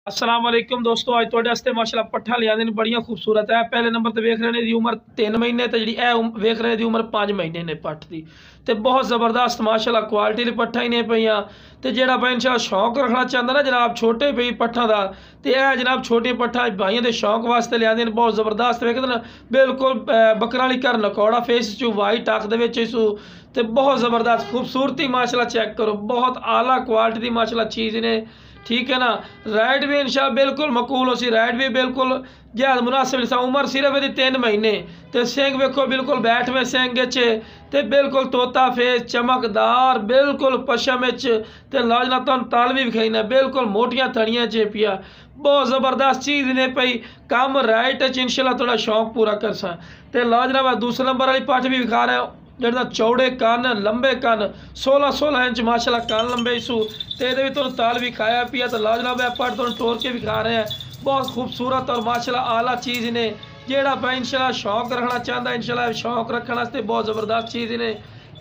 अस्सलाम वालेकुम दोस्तों, अज तुहाडे वास्ते माशाअल्लाह पट्ठा लिया ने बड़ियां खूबसूरत है। पहले नंबर ते वेख रहे ने दी उम्र 3 महीने ते जी वेख रहे दी उम्र 5 महीने ने पट्ठ दी ते बहुत ज़बरदस्त माशाअल्लाह क्वालिटी दी पट्ठा ही ने पईयां ते जेड़ा भाई इंशाअल्लाह शौक रखना चाहता ना जनाब छोटे पई पट्ठा दा ते जनाब छोटी पट्ठा भाइयों के शौक वास्ते लिया ने बहुत ज़बरदस्त वेखदे ना बिल्कुल बकरा वाली घर नकौड़ा फेस चू वाइट अख दे विच इसू ते बहुत ज़बरदस्त खूबसूरती माशाअल्लाह चेक करो, बहुत आला क्वालिटी दी माशाअल्लाह चीज़ ने। ठीक है ना, राइट भी इंशाल्लाह बिल्कुल मकूल हो सी, राइट भी बिल्कुल जहाज मुनासिब लिसा। उम्र सिर्फ यदि 3 महीने ते सिंह वेखो बिल्कुल बैठ में सिंह ते बिल्कुल तोता फेस चमकदार बिल्कुल पशम ते लाजना तुम ताल भी विखाई बिल्कुल मोटियां थड़ियां चेपिया बहुत ज़बरदस्त चीज़ ने पई कम राइट इंशाल्लाह थोड़ा शौक पूरा कर सा ते लाजना मैं दूसरे नंबर वाली पट्ठ भी विखा रहा जिहड़ा चौड़े कन लंबे कन 16-16 इंच माशाअल्लाह कन लंबे इसू ते भी तुम ताल भी खाया पिया तो लाजना मैं पट्ठ तुम तोड़ के विखा रहे हैं। बहुत खूबसूरत और माशाअल्लाह आला चीज़ ने जेड़ा भाई इंशाल्लाह शौक रखना चाहता इंशाल्लाह शौक रखने वास्ते बहुत ज़बरदस्त चीज़ ने।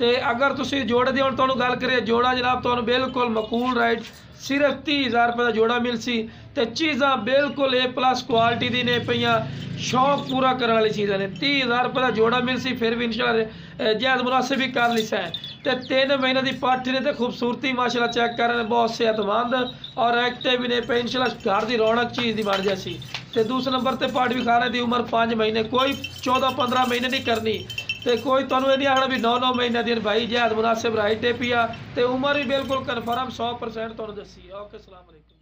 तो अगर तुम जोड़े की हम तुहानू गल करिए जोड़ा जनाब तुहानू बिल्कुल मकूल राइट सिर्फ 30,000 रुपये का जोड़ा मिल सी ते चीज़ा बिल्कुल A+ क्वालिटी दी ने पईयां शौक पूरा करने वाली चीज़ा ने 30,000 रुपये का जोड़ा मिल सी फिर भी इंशाल्लाह जहाज मुनासिब भी कर लिसा है। तो 3 महीने की पट्ठ ने तो खूबसूरती माशाअल्लाह चेक कर रहे हैं बहुत सेहतमंद और एक्टिव भी ने पे इंशाल्लाह घर की रौनक चीज़ की बन जासी। तो दूसरे नंबर पर पट्ठ भी खा रहे दी उम्र 5 महीने कोई 14-15 महीने नहीं करनी तो कोई तुहानू नहीं आखना भी 9-9 महीने दिन भाई जहाज मुनासिब राइट है पिया तो उम्र भी बिल्कुल कन्फर्म 100% तुहानू दसी। ओके, अस्सलाम वालेकुम।